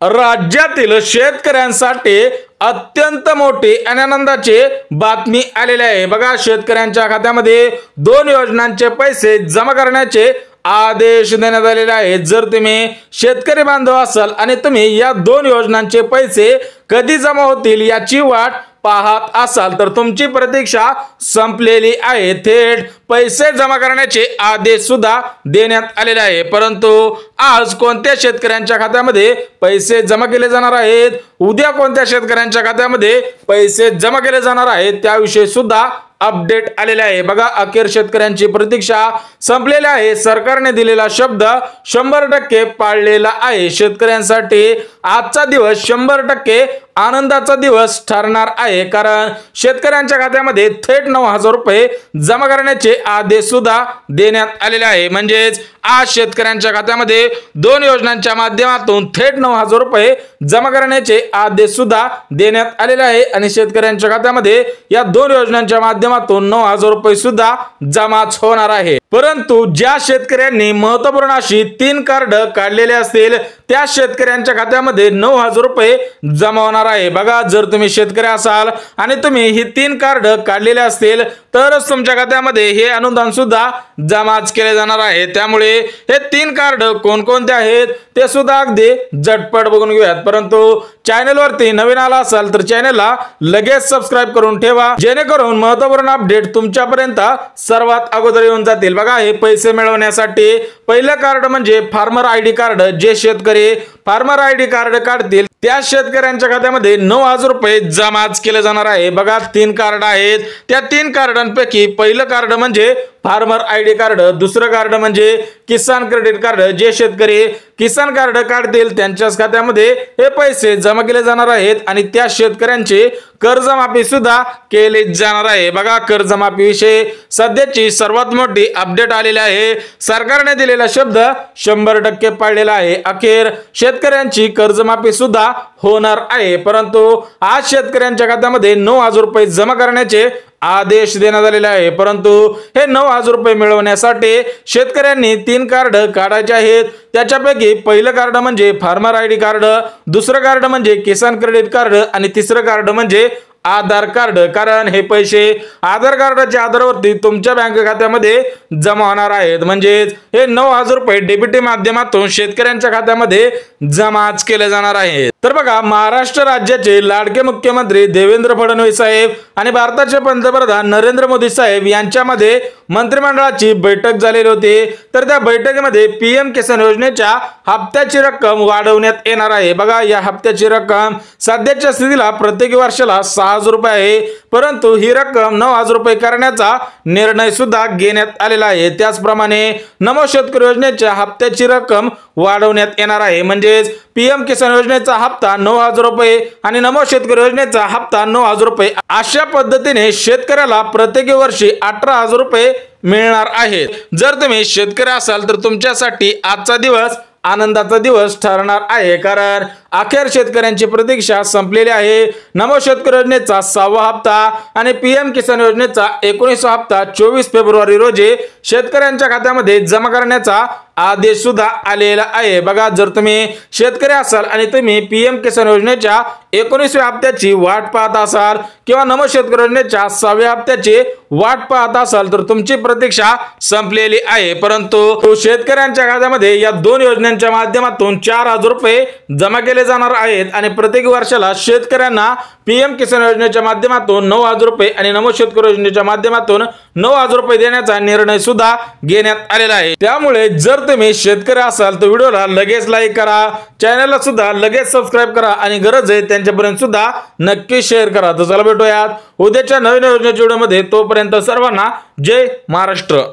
राज्यातील शेतकऱ्यांसाठी अत्यंत मोठी आणि आनंदाची बातमी आलेली आहे। बघा, शेतकऱ्यांच्या खात्यामध्ये 2 योजनांचे पैसे जमा करण्याचे आदेश देण्यात आलेले आहेत। जर तुम्ही शेतकरी बांधव असाल आणि तुम्ही या 2 योजनांचे पैसे कधी जमा होतील याची वाट पाहत असाल तर तुमची प्रतीक्षा संपलेली आहे। थेट पैसे जमा करण्याचे आदेश सुद्धा देण्यात आलेले आहे। परंतु आज कोणत्या शेतकऱ्यांच्या खात्यामध्ये पैसे जमा केले जाणार आहेत, उद्या कोणत्या शेतकऱ्यांच्या खात्यामध्ये पैसे जमा केले जाणार आहेत त्याविषयी सुद्धा अपडेट आलेले आहे। बघा, अखेर शेतकऱ्यांची प्रतीक्षा संपलेली आहे। सरकारने दिलेला शब्द 100% पाळलेला आहे। शेतकऱ्यांसाठी आजचा दिवस 100% आनंदाचा दिवस ठरणार आहे, कारण शेतकऱ्यांच्या खात्यामध्ये थेट 9,000 रुपये जमा करण्याचे आदेश सुद्धा देण्यात आलेले आहे। म्हणजेच आज शेतकऱ्यांच्या खात्यामध्ये 2 योजनांच्या माध्यमातून थेट 9,000 रुपये जमा करण्याचे आदेश सुद्धा देण्यात आलेले आहे आणि शेतकऱ्यांच्या खात्यामध्ये या 2 योजनांच्या माध्यमातून 9,000 रुपये सुद्धा जमाच होणार आहे। परंतु ज्या शेतकऱ्यांनी महत्त्वपूर्ण अशी 3 कार्ड काढलेले असतील त्या शेतकऱ्यांच्या खात्यामध्ये 9,000 रुपये जमा होणार आहे। बघा, जर तुम्ही शेतकरी असाल आणि तुम्ही ही 3 कार्ड काढलेले असतील तरच तुमच्या खात्यामध्ये हे अनुदान सुद्धा जमाच केले जाणार आहे। त्यामुळे हे 3 कार्ड कोणकोणते आहेत ते सुद्धा अगदी झटपट बघून घेऊयात। परंतु चॅनल वरती नवीन आला असाल तर चॅनलला लगेच सबस्क्राइब करून ठेवा, जेणेकरून महत्त्वपूर्ण अपडेट तुमच्यापर्यंत सर्वात अगोदर येऊन जातील। बघा, हे पैसे मिळवण्यासाठी पहिलं कार्ड म्हणजे फार्मर आयडी कार्ड। जे शेतकरी फार्मर आयडी कार्ड काढतील त्या शेतकऱ्यांच्या खात्यामध्ये 9,000 रुपये जमाच केले जाणार आहे। बघा, 3 कार्ड आहेत। त्या 3 कार्डांपैकी पहिलं कार्ड म्हणजे फार्मर आयडी कार्ड, दुसरं कार्ड म्हणजे किसान क्रेडिट कार्ड। जे शेतकरी किसान कार्ड काढतील त्यांच्याच खात्यामध्ये हे पैसे जमा केले जाणार आहेत आणि त्या शेतकऱ्यांची कर्जमाफी सुद्धा केली जाणार आहे। बघा, कर्जमाफी विषयी सध्याची सर्वात मोठी अपडेट आलेली आहे। सरकारने दिलेला शब्द 100% पाळलेला आहे। अखेर शेतकऱ्यांची कर्जमाफी सुद्धा होणार आहे। परंतु आज शेतकऱ्यांच्या खात्यामध्ये 9,000 रुपये जमा करण्याचे आदेश देण्यात आलेले आहे। परंतु हे 9,000 रुपये मिळवण्यासाठी शेतकऱ्यांनी 3 कार्ड काढायचे आहेत। त्याच्यापैकी पहिलं कार्ड म्हणजे फार्मर आयडी कार्ड, दुसरं कार्ड म्हणजे किसान क्रेडिट कार्ड आणि तिसरं कार्ड म्हणजे आधार कार्ड। कारण हे पैसे आधार कार्डाच्या आधारावरती तुमच्या बँक खात्यामध्ये जमा होणार आहेत। म्हणजेच हे 9,000 रुपये डीबीटी माध्यमातून शेतकऱ्यांच्या खात्यामध्ये जमाच केले जाणार आहेत। तर बघा, महाराष्ट्र राज्याचे लाडके मुख्यमंत्री देवेंद्र फडणवीस साहेब आणि भारताचे पंतप्रधान नरेंद्र मोदी साहेब यांच्यामध्ये मंत्रिमंडळाची बैठक झालेली होती। तर त्या बैठकीमध्ये पीएम किसान योजनेच्या हप्त्याची रक्कम वाढवण्यात येणार आहे। बघा, या हप्त्याची रक्कम सध्याच्या स्थितीला प्रत्येक वर्षाला 6,000 रुपये आहे, परंतु ही रक्कम 9,000 रुपये करण्याचा निर्णय सुद्धा घेण्यात आलेला आहे। त्याचप्रमाणे नमो शेतकरी योजनेच्या हप्त्याची रक्कम वाढवण्यात येणार आहे। म्हणजेच पीएम किसान योजनेचा हप्ता 9,000 रुपये आणि नमो शेतकरी योजनेचा हप्ता 9,000 रुपये अशा पद्धतीने शेतकऱ्याला प्रत्येक वर्षी 18,000 रुपये मिळणार आहेत। जर तुम्ही शेतकरी असाल तर तुमच्यासाठी आजचा दिवस आनंदाचा दिवस ठरणार आहे, कारण अखेर शेतकऱ्यांची प्रतीक्षा संपलेली आहे। नमो शेतकरी योजनेचा 6वा हप्ता आणि पीएम किसान योजनेचा 19वा हप्ता 24 फेब्रुवारी रोजी शेतकऱ्यांच्या खात्यामध्ये जमा करण्याचा आदेश सुद्धा आलेला आहे। बघा, जर तुम्ही शेतकरी असाल आणि तुम्ही पीएम किसान योजनेच्या 19व्या हप्त्याची वाट पाहत असाल किंवा नमो शेतकरी योजनेच्या 6व्या हप्त्याची वाट पाहत असाल तर तुमची प्रतीक्षा संपलेली आहे। परंतु शेतकऱ्यांच्या खात्यामध्ये या 2 योजनांच्या माध्यमातून 4,000 रुपये जमा केले जाणार आहेत आणि प्रत्येक वर्षाला शेतकऱ्यांना पीएम किसान योजनेच्या माध्यमातून 9,000 रुपये आणि नमो शेतकरी योजनेच्या माध्यमातून 9,000 रुपये देण्याचा निर्णय सुद्धा घेण्यात आलेला आहे। त्यामुळे जर तुम्ही शेतकरी असाल तर व्हिडिओला लगेच लाईक करा, चॅनलला सुद्धा लगेच सबस्क्राइब करा आणि गरज आहे त्यांच्यापर्यंत सुद्धा नक्की शेअर करा। तर चला भेटूयात उद्याच्या नवीन योजनेच्या व्हिडिओमध्ये। तोपर्यंत सर्वांना जय महाराष्ट्र।